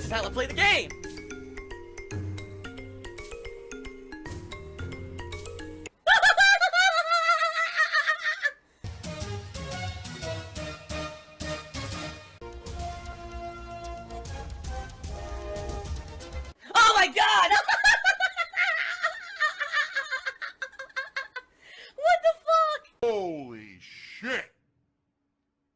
This is how I play the game! Oh my god! What the fuck? Holy shit!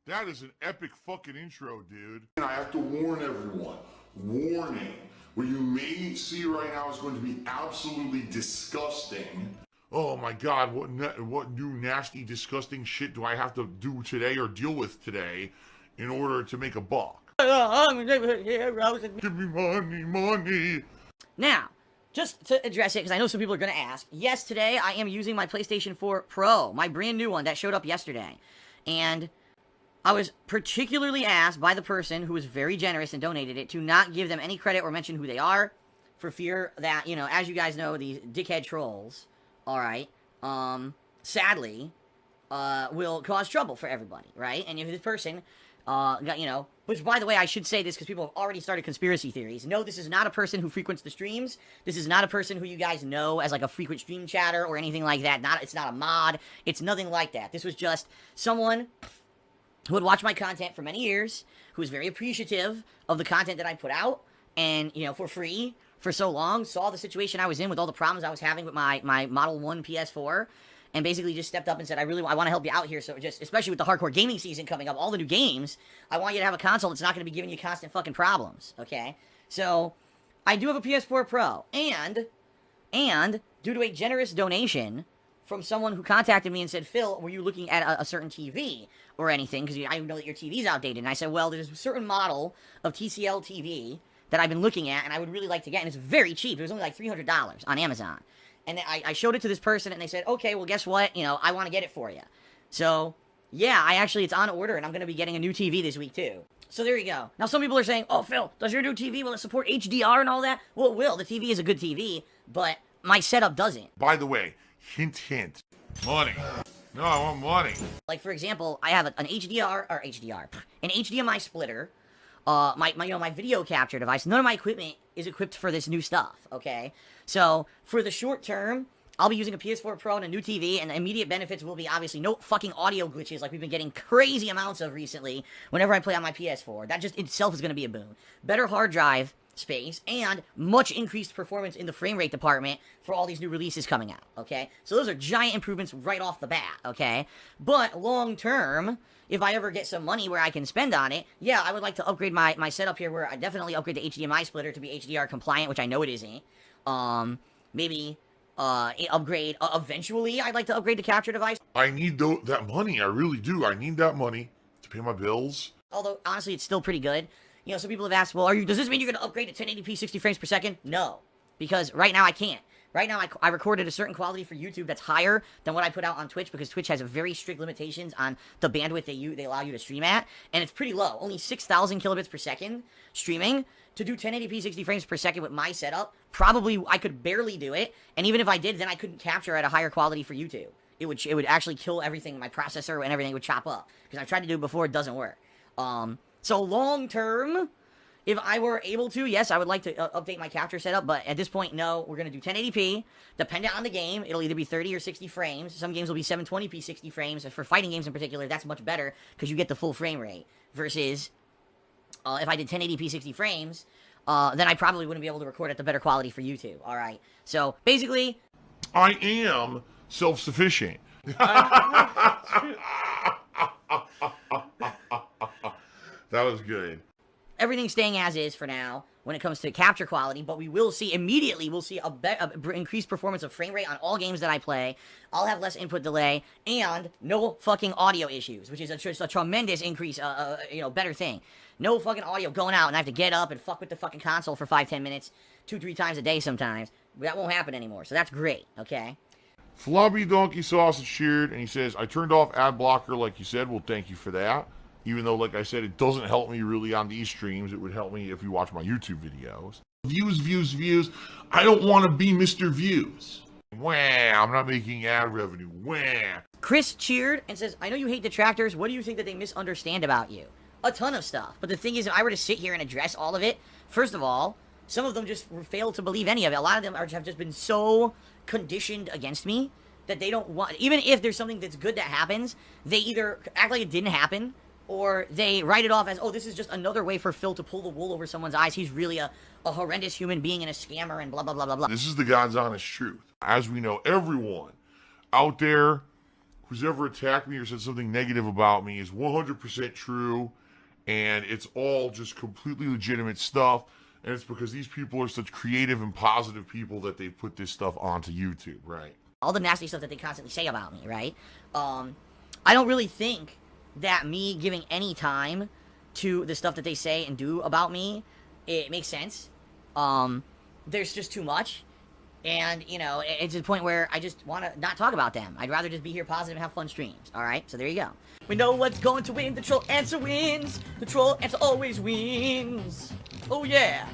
That is an epic fucking intro, dude. And I have to warn everyone. Warning. What you may see right now is going to be absolutely disgusting. Oh my god, what new nasty, disgusting shit do I have to do today or deal with today in order to make a buck? Give me money. Now, just to address it, because I know some people are going to ask, yes, today I am using my PlayStation 4 Pro, my brand new one that showed up yesterday. And I was particularly asked by the person who was very generous and donated it to not give them any credit or mention who they are, for fear that, you know, as you guys know, these dickhead trolls, alright, sadly, will cause trouble for everybody, right? And if this person, got, you know, which, by the way, I should say this because people have already started conspiracy theories. No, this is not a person who frequents the streams. This is not a person who you guys know as, like, a frequent stream chatter or anything like that. It's not a mod. It's nothing like that. This was just someone who had watched my content for many years, who was very appreciative of the content that I put out, and, you know, for free for so long, saw the situation I was in with all the problems I was having with my Model 1 PS4, and basically just stepped up and said, I want to help you out here, so just, especially with the hardcore gaming season coming up, all the new games, I want you to have a console that's not going to be giving you constant fucking problems, okay? So, I do have a PS4 Pro, and due to a generous donation from someone who contacted me and said, Phil, were you looking at a certain TV or anything? Because I know that your TV's outdated. And I said, well, there's a certain model of TCL TV that I've been looking at, and I would really like to get, and it's very cheap. It was only like $300 on Amazon. And I showed it to this person, and they said, okay, well, guess what? You know, I want to get it for you. So, yeah, it's on order, and I'm going to be getting a new TV this week, too. So there you go. Now, some people are saying, oh, Phil, does your new TV, will it support HDR and all that? Well, it will. The TV is a good TV, but my setup doesn't. By the way, hint. Money. No, I want money. Like, for example, I have an HDMI splitter, my video capture device. None of my equipment is equipped for this new stuff, okay? So, for the short term, I'll be using a PS4 Pro and a new TV, and the immediate benefits will be, obviously, no fucking audio glitches like we've been getting crazy amounts of recently whenever I play on my PS4. That just itself is going to be a boon. Better hard drive space, and much increased performance in the frame rate department for all these new releases coming out, okay? So those are giant improvements right off the bat, okay? But long term, if I ever get some money where I can spend on it, yeah, I would like to upgrade my setup here, where I definitely upgrade the HDMI splitter to be HDR compliant, which I know it isn't. Maybe upgrade, eventually I'd like to upgrade the capture device. I need that money, I really do. I need that money to pay my bills. Although, honestly, it's still pretty good. You know, some people have asked, well, does this mean you're going to upgrade to 1080p 60 frames per second? No, because right now I can't. Right now I recorded a certain quality for YouTube that's higher than what I put out on Twitch, because Twitch has very strict limitations on the bandwidth they allow you to stream at, and it's pretty low. Only 6,000 kilobits per second streaming. To do 1080p 60 frames per second with my setup, probably I could barely do it, and even if I did, then I couldn't capture at a higher quality for YouTube. It would actually kill everything, my processor and everything would chop up, because I've tried to do it before, it doesn't work. So long term, if I were able to, yes, I would like to update my capture setup, but at this point, no, we're going to do 1080p. Dependent on the game, it'll either be 30 or 60 frames. Some games will be 720p 60 frames. For fighting games in particular, that's much better, because you get the full frame rate, versus if I did 1080p 60 frames, then I probably wouldn't be able to record at the better quality for YouTube, alright? So, basically, I am self-sufficient. That was good. Everything's staying as is for now when it comes to capture quality, but we will see immediately, we'll see a increased performance of frame rate on all games that I play. I'll have less input delay, and no fucking audio issues, which is just a tremendous increase, you know, better thing. No fucking audio going out, and I have to get up and fuck with the fucking console for 5-10 minutes, 2-3 times a day sometimes. That won't happen anymore, so that's great, okay? Floppy Donkey Sausage cheered, and he says, I turned off ad blocker like you said. Well, thank you for that. Even though, like I said, it doesn't help me really on these streams. It would help me if you watch my YouTube videos. Views. I don't want to be Mr. Views. Wah, I'm not making ad revenue. Wah. Chris cheered and says, I know you hate detractors. What do you think that they misunderstand about you? a ton of stuff. But the thing is, if I were to sit here and address all of it, first of all, some of them just fail to believe any of it. A lot of them have just been so conditioned against me that they don't want, even if there's something that's good that happens, they either act like it didn't happen, or they write it off as, oh, this is just another way for Phil to pull the wool over someone's eyes. He's really a horrendous human being and a scammer and blah, blah, blah, blah, blah. This is the God's honest truth. As we know, everyone out there who's ever attacked me or said something negative about me is 100% true, and it's all just completely legitimate stuff, and it's because these people are such creative and positive people that they put this stuff onto YouTube, right? All the nasty stuff that they constantly say about me, right? I don't really think that me giving any time to the stuff that they say and do about me, it makes sense. There's just too much. And, you know, it's a point where I just want to not talk about them. I'd rather just be here positive and have fun streams. Alright? So there you go. We know what's going to win. The troll answer wins. The troll answer always wins. Oh, yeah.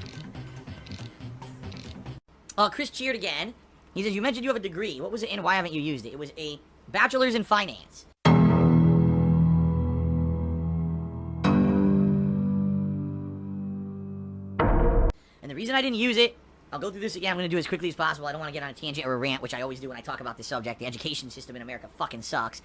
Chris cheered again. He says, you mentioned you have a degree. What was it and why haven't you used it? It was a bachelor's in finance. And the reason I didn't use it, I'll go through this again. I'm going to do it as quickly as possible. I don't want to get on a tangent or a rant, which I always do when I talk about this subject. The education system in America fucking sucks.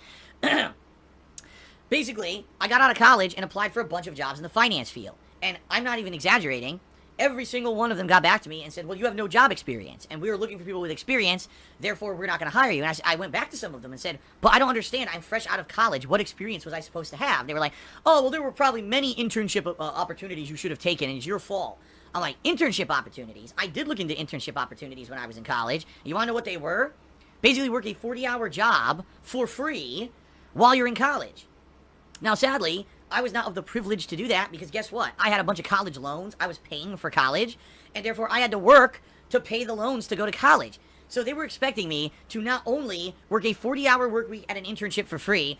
Basically, I got out of college and applied for a bunch of jobs in the finance field. And I'm not even exaggerating. Every single one of them got back to me and said, well, you have no job experience, and we were looking for people with experience, therefore we're not going to hire you. And I went back to some of them and said, but I don't understand. I'm fresh out of college. What experience was I supposed to have? They were like, oh, well, there were probably many internship opportunities you should have taken, and it's your fault. I'm like, internship opportunities? I did look into internship opportunities when I was in college. You want to know what they were? Basically work a 40-hour job for free while you're in college. Now, sadly, I was not of the privilege to do that because guess what? I had a bunch of college loans. I was paying for college, and therefore I had to work to pay the loans to go to college. So they were expecting me to not only work a 40-hour work week at an internship for free.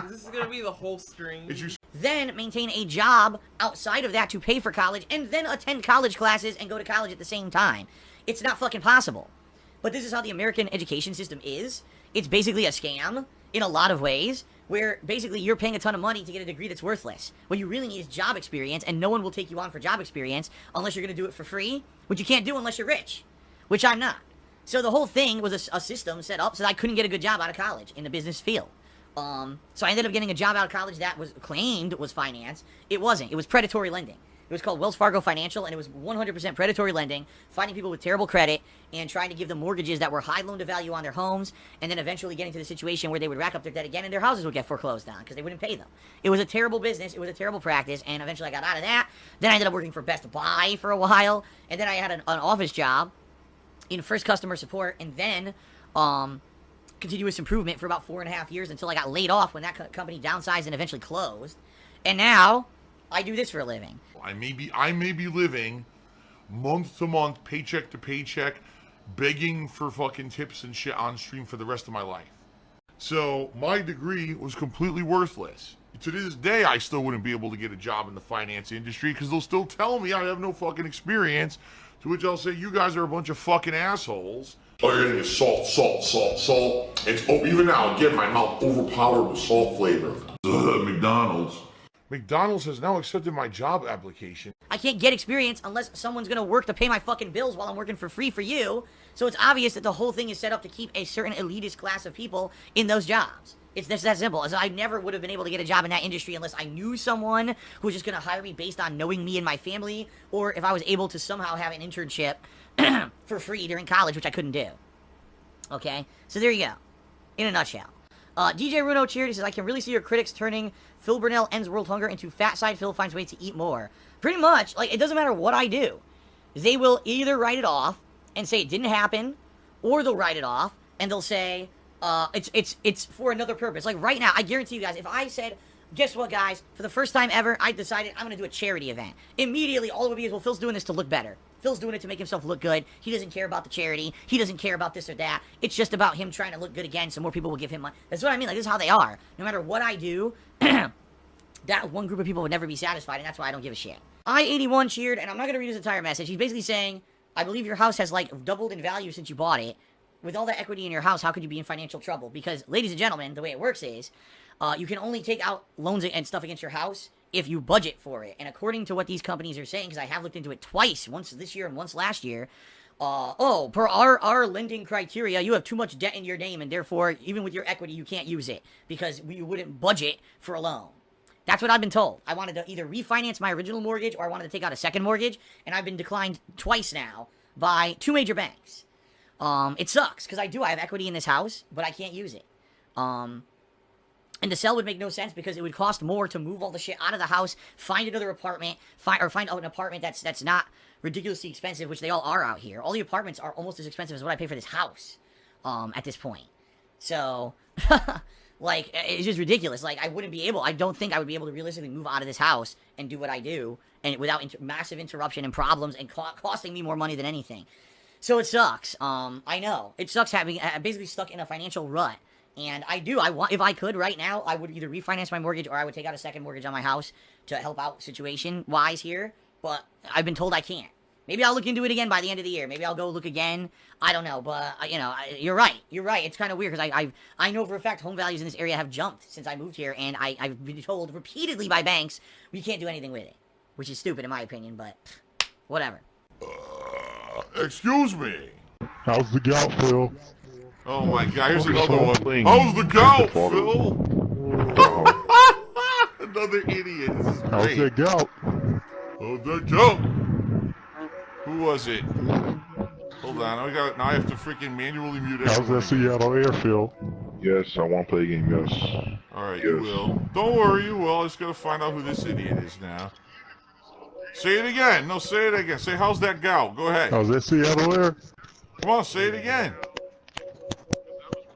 This is gonna be the whole stream. Then maintain a job outside of that to pay for college, and then attend college classes and go to college at the same time. It's not fucking possible. But this is how the American education system is. It's basically a scam in a lot of ways, where basically you're paying a ton of money to get a degree that's worthless. What you really need is job experience, and no one will take you on for job experience unless you're going to do it for free, which you can't do unless you're rich, which I'm not. So the whole thing was a system set up so that I couldn't get a good job out of college in the business field. So I ended up getting a job out of college that was claimed was finance. It wasn't. It was predatory lending. It was called Wells Fargo Financial, and it was 100% predatory lending, finding people with terrible credit and trying to give them mortgages that were high loan-to-value on their homes, and then eventually getting to the situation where they would rack up their debt again and their houses would get foreclosed on because they wouldn't pay them. It was a terrible business. It was a terrible practice, and eventually I got out of that. Then I ended up working for Best Buy for a while, and then I had an office job in first customer support, and then continuous improvement for about 4.5 years until I got laid off when that company downsized and eventually closed. And now I do this for a living. I may be living month to month, paycheck to paycheck, begging for fucking tips and shit on stream for the rest of my life. So my degree was completely worthless. To this day, I still wouldn't be able to get a job in the finance industry because they'll still tell me I have no fucking experience, to which I'll say, you guys are a bunch of fucking assholes. Oh, you're getting salt, salt, salt, salt. It's, oh, even now, again, my mouth overpowered with salt flavor. McDonald's has now accepted my job application. I can't get experience unless someone's gonna work to pay my fucking bills while I'm working for free for you. So it's obvious that the whole thing is set up to keep a certain elitist class of people in those jobs. It's just that simple. As I never would have been able to get a job in that industry unless I knew someone who was just gonna hire me based on knowing me and my family, or if I was able to somehow have an internship for free during college, which I couldn't do. Okay? So there you go. In a nutshell. DJ Runo cheered. He says, I can really see your critics turning Phil Burnell ends world hunger into fat side Phil finds ways to eat more. Pretty much. Like, it doesn't matter what I do. They will either write it off and say it didn't happen, or they'll write it off and they'll say, it's for another purpose. Like, right now, I guarantee you guys, if I said, guess what, guys? For the first time ever, I decided I'm going to do a charity event. Immediately, all it would be is, well, Phil's doing this to look better. Phil's doing it to make himself look good. He doesn't care about the charity. He doesn't care about this or that. It's just about him trying to look good again so more people will give him money. That's what I mean. Like, this is how they are. No matter what I do, that one group of people would never be satisfied, and that's why I don't give a shit. I81 cheered, and I'm not going to read his entire message. He's basically saying, I believe your house has, like, doubled in value since you bought it. with all that equity in your house, how could you be in financial trouble? Because, ladies and gentlemen, the way it works is, you can only take out loans and stuff against your house if you budget for it. And according to what these companies are saying, because I have looked into it twice, once this year and once last year, per our lending criteria, you have too much debt in your name, and therefore, even with your equity, you can't use it, because you wouldn't budget for a loan. That's what I've been told. I wanted to either refinance my original mortgage, or I wanted to take out a second mortgage, and I've been declined twice now by 2 major banks. It sucks, because I have equity in this house, but I can't use it. And to sell would make no sense, because it would cost more to move all the shit out of the house, find another apartment, find an apartment that's not ridiculously expensive, which they all are out here. All the apartments are almost as expensive as what I pay for this house, at this point. So, like, it's just ridiculous. Like, I don't think I would be able to realistically move out of this house and do what I do, and without massive interruption and problems, and costing me more money than anything. So it sucks. I know. It sucks having, basically stuck in a financial rut. And if I could right now, I would either refinance my mortgage, or I would take out a second mortgage on my house to help out situation-wise here. But I've been told I can't. Maybe I'll look into it again by the end of the year. Maybe I'll go look again. I don't know, but, you know, you're right. You're right. It's kind of weird, because I know for a fact home values in this area have jumped since I moved here, and I've been told repeatedly by banks we can't do anything with it. Which is stupid in my opinion, but whatever. Excuse me. How's the gout, Phil? Oh my god, here's another one. How's the gout, Phil? Another idiot. This is How's great. that gout? How's that gout? Who was it? Hold on, now I have to freaking manually mute How's everyone. that Seattle air, Phil? Yes, I want to play a game, yes. Alright, you will. Don't worry, you will. I just gotta find out who this idiot is now. Say it again. No, say it again. Say, how's that gout? Go ahead. How's that Seattle air? Come on, say it again.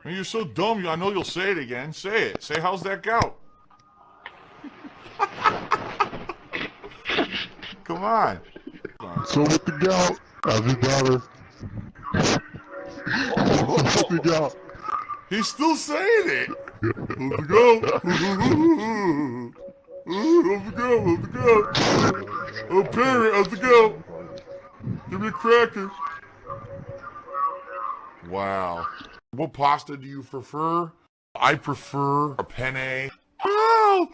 I mean, you're so dumb, I know you'll say it again. Say it. Say, how's that gout? Come on. So with the gout, how's your daughter? With the gout. He's still saying it. How's the gout? How's the gout? How's the gout? Oh, parent, how's the gout? Give me a cracker. Wow. What pasta do you prefer? I prefer a penne. Oh!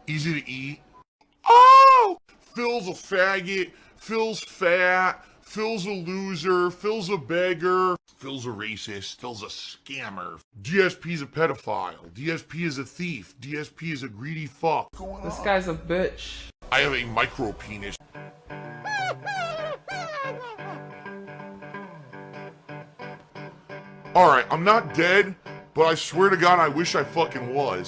Easy to eat. Oh! Phil's a faggot. Phil's fat. Phil's a loser. Phil's a beggar. Phil's a racist. Phil's a scammer. DSP's a pedophile. DSP is a thief. DSP is a greedy fuck. This guy's a bitch. I have a micro penis. Alright, I'm not dead, but I swear to God I wish I fucking was.